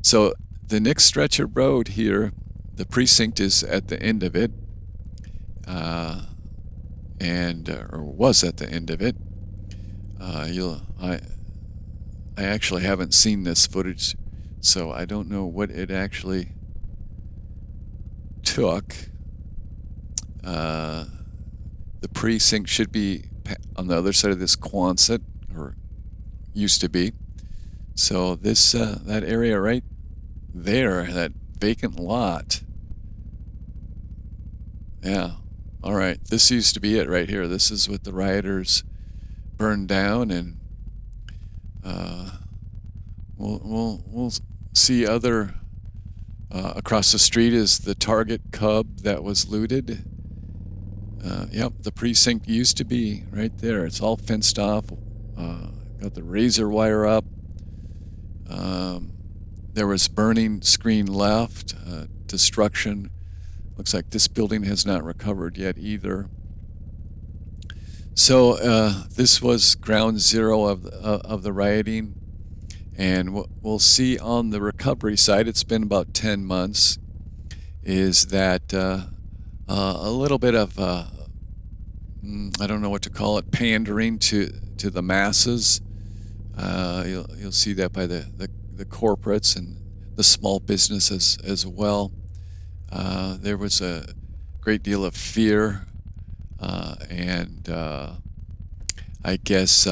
So the next stretch of road here, the precinct is at the end of it, or was at the end of it. I actually haven't seen this footage, so I don't know what it actually took. The precinct should be on the other side of this Quonset, or used to be. So this that area right there, that vacant lot. Yeah. All right. This used to be it right here. This is what the rioters burned down, and we'll see other. Across the street is the Target Cub that was looted. Yep, the precinct used to be right there. It's all fenced off. Got the razor wire up. There was burning screen left. Destruction. Looks like this building has not recovered yet either. So this was ground zero of the rioting. And what we'll see on the recovery side, it's been about 10 months, is that a little bit of, I don't know what to call it, pandering to the masses. You'll see that by the corporates and the small businesses as well. There was a great deal of fear and I guess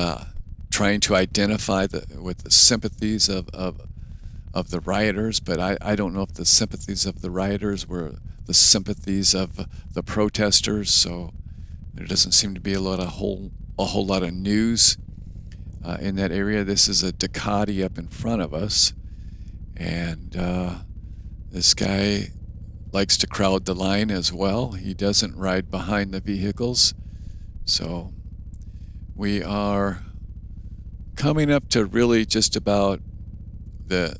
trying to identify with the sympathies of the rioters, but I don't know if the sympathies of the rioters were the sympathies of the protesters. So there doesn't seem to be a whole lot of news in that area. This is a Ducati up in front of us, and this guy likes to crowd the line as well. He doesn't ride behind the vehicles. So we are coming up to really just about the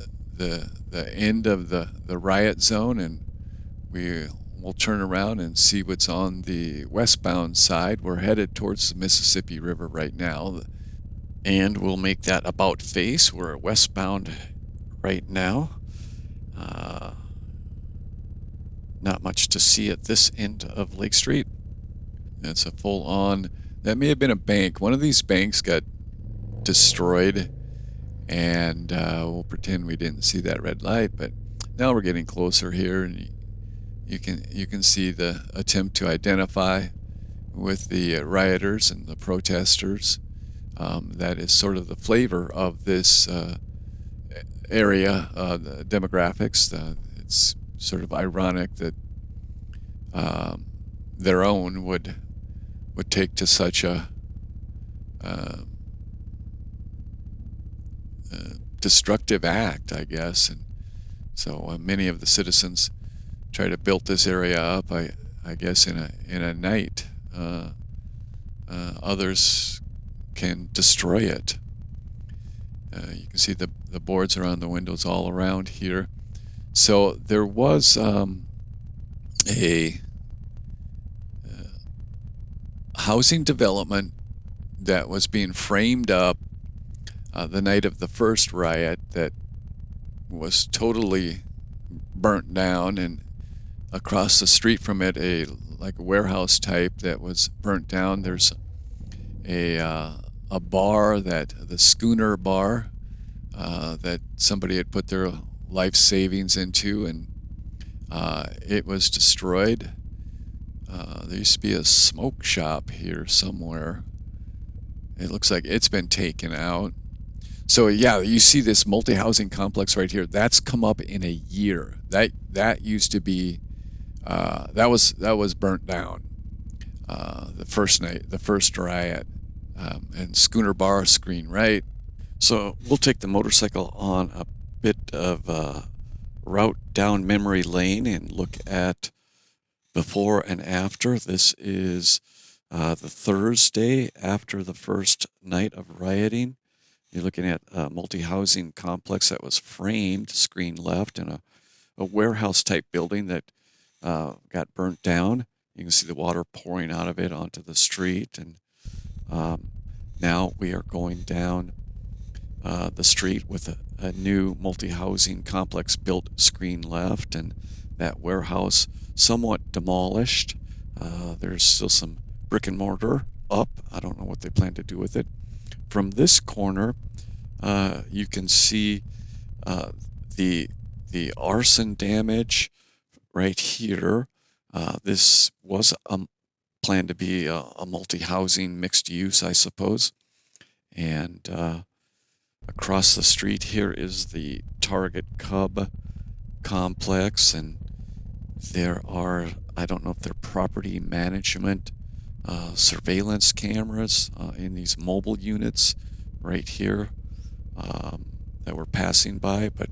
end of the riot zone, and we'll turn around and see what's on the westbound side. We're headed towards the Mississippi River right now, and we'll make that about face. We're westbound right now. Not much to see at this end of Lake Street. It's a full-on, that may have been a bank. One of these banks got destroyed, and we'll pretend we didn't see that red light, but now we're getting closer here, and you can see the attempt to identify with the rioters and the protesters. That is sort of the flavor of this area, the demographics. It's sort of ironic that their own would take to such a destructive act, I guess. And so many of the citizens try to build this area up, I guess, in a night. Others can destroy it. You can see the boards are on the windows all around here. So there was a housing development that was being framed up the night of the first riot that was totally burnt down, and across the street from it, like a warehouse type that was burnt down. There's a bar, the Schooner Bar, that somebody had put their life savings into, and it was destroyed. There used to be a smoke shop here somewhere. It looks like it's been taken out. So yeah, you see this multi-housing complex right here. That's come up in a year. That used to be that was burnt down the first night, the first riot, and Schooner Bar screen right. So we'll take the motorcycle on a bit of route down memory lane and look at before and after. This is the Thursday after the first night of rioting. You're looking at a multi-housing complex that was framed, screen left, and a warehouse-type building that got burnt down. You can see the water pouring out of it onto the street. And now we are going down the street with a new multi-housing complex built screen left, and that warehouse somewhat demolished. There's still some brick and mortar up. I don't know what they plan to do with it. From this corner, you can see the arson damage right here. This was planned to be a multi-housing mixed use, I suppose. And across the street here is the Target Cub complex, and there are, I don't know if they're property management surveillance cameras in these mobile units right here that were passing by, but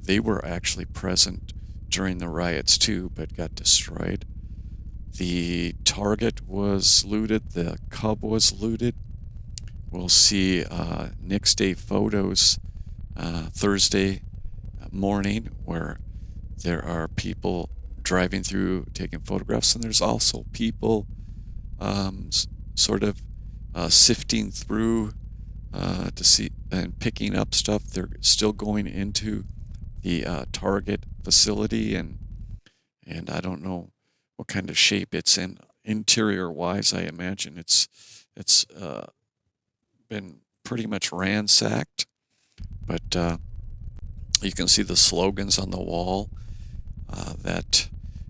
they were actually present during the riots too, but got destroyed. The Target was looted, the Cub was looted. We'll see next day photos Thursday morning where there are people driving through taking photographs, and there's also people sort of sifting through to see and picking up stuff. They're still going into the Target facility, and I don't know what kind of shape it's in interior wise. I imagine it's been pretty much ransacked, but you can see the slogans on the wall that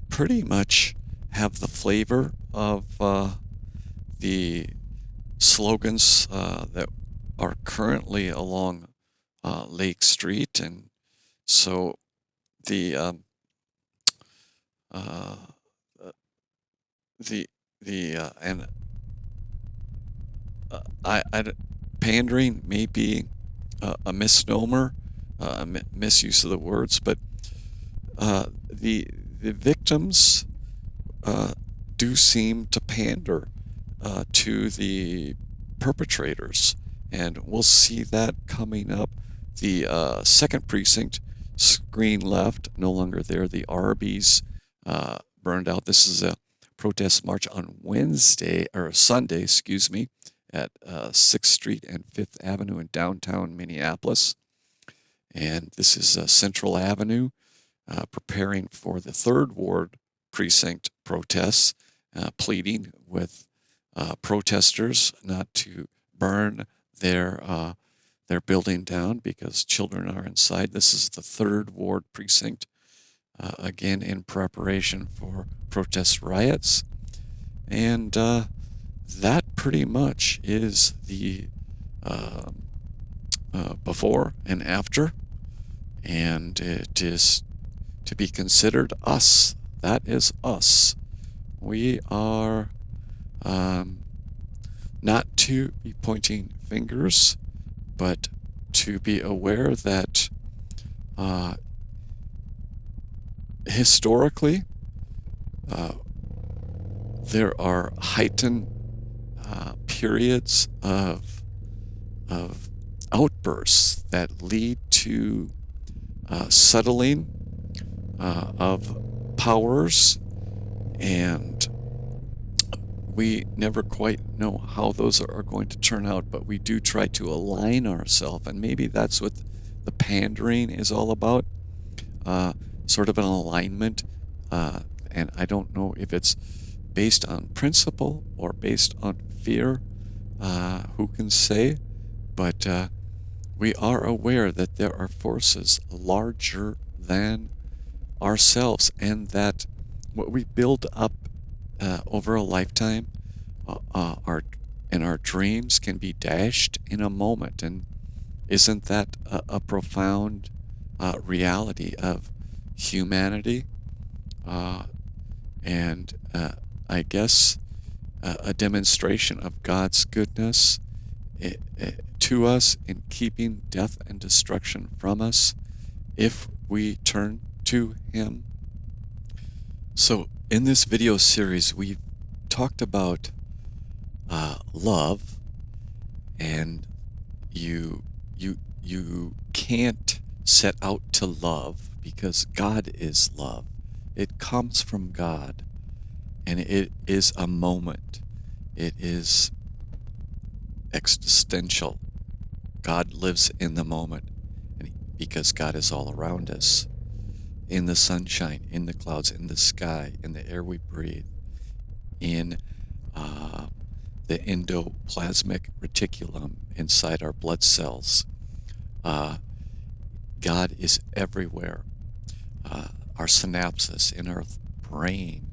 pretty much have the flavor of the slogans that are currently along Lake Street. And so the and pandering may be a misnomer, misuse of the words, but the victims do seem to pander to the perpetrators, and we'll see that coming up. The second precinct, screen left, no longer there. The Arby's burned out. This is a protest march on Sunday, at 6th Street and 5th Avenue in downtown Minneapolis. And this is Central Avenue, preparing for the 3rd Ward precinct protests, pleading with protesters not to burn their building down because children are inside. This is the 3rd Ward precinct, again in preparation for protest riots. And that pretty much is the before and after, and it is to be considered us. That is us. We are not to be pointing fingers, but to be aware that historically there are heightened periods of outbursts that lead to settling of powers, and we never quite know how those are going to turn out, but we do try to align ourselves, and maybe that's what the pandering is all about, sort of an alignment, and I don't know if it's based on principle or based on fear, who can say, but we are aware that there are forces larger than ourselves, and that what we build up over a lifetime, our dreams can be dashed in a moment. And isn't that a profound reality of humanity? And I guess a demonstration of God's goodness to us in keeping death and destruction from us if we turn to Him. So in this video series, we've talked about love, and you can't set out to love because God is love. It comes from God, and it is a moment. It is existential. God lives in the moment, and because God is all around us, in the sunshine, in the clouds, in the sky, in the air we breathe, in the endoplasmic reticulum inside our blood cells. God is everywhere. Our synapses in our brain,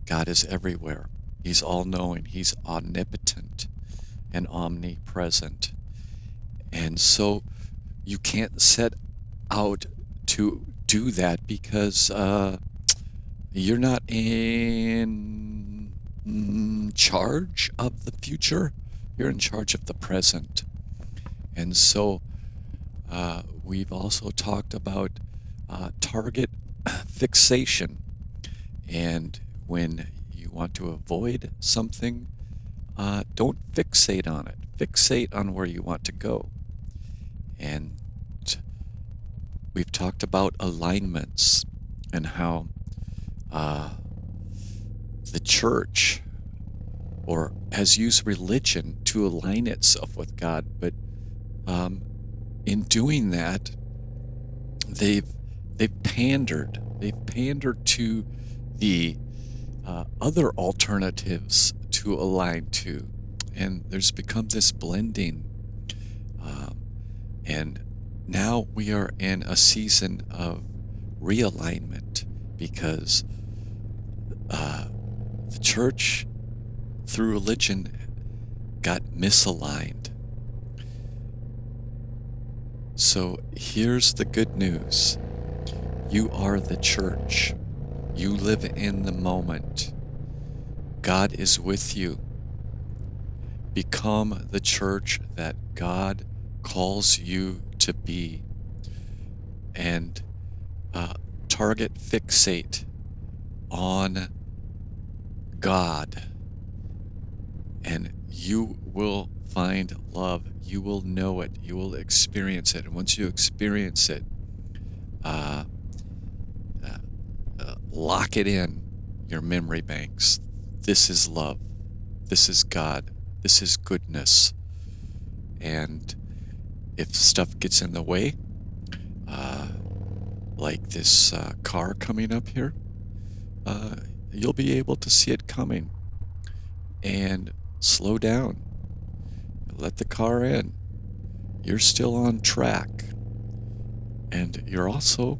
God is everywhere. He's all-knowing. He's omnipotent and omnipresent. And so you can't set out to do that because you're not in charge of the future. You're in charge of the present. And so we've also talked about target fixation. And when you want to avoid something, don't fixate on it. Fixate on where you want to go. And we've talked about alignments and how the church has used religion to align itself with God, but in doing that, they've pandered. They've pandered to the other alternatives to align to, and there's become this blending. And now we are in a season of realignment because the church, through religion, got misaligned. So here's the good news. You are the church. You live in the moment. God is with you. Become the church that God calls you to be. And target fixate on God. And you will find love. You will know it. You will experience it. And once you experience it, lock it in your memory banks. This is love. This is God. This is goodness. And if stuff gets in the way, like this car coming up here, you'll be able to see it coming and slow down. Let the car in. You're still on track. And you're also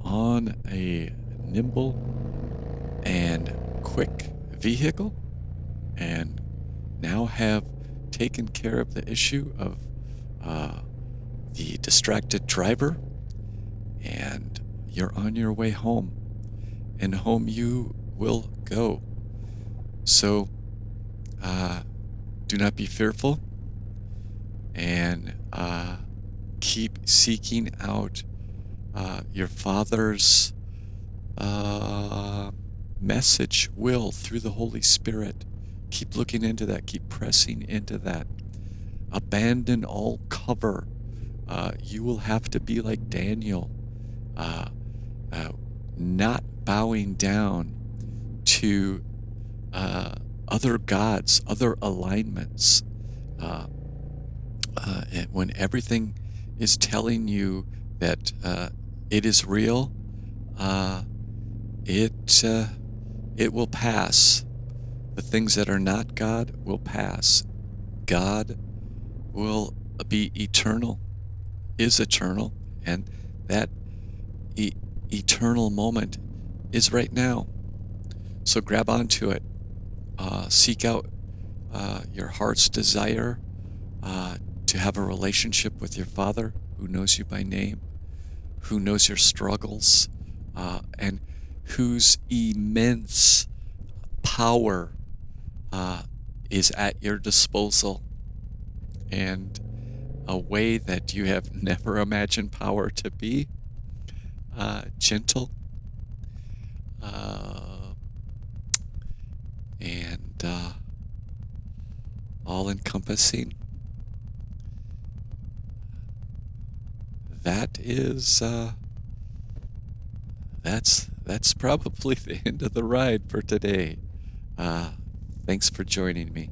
on a nimble and quick vehicle, and now have taken care of the issue of the distracted driver, and you're on your way home, and home you will go. So do not be fearful, and keep seeking out your Father's message, will, through the Holy Spirit. Keep looking into that. Keep pressing into that. Abandon all cover. You will have to be like Daniel, not bowing down to other gods, other alignments. When everything is telling you that it is real, it will pass. The things that are not God will pass. God will be eternal, is eternal, and that eternal moment is right now. So grab onto it. Seek out your heart's desire to have a relationship with your Father, who knows you by name, who knows your struggles, and whose immense power is at your disposal, and a way that you have never imagined power to be. Gentle and all-encompassing. That is that's probably the end of the ride for today. Thanks for joining me.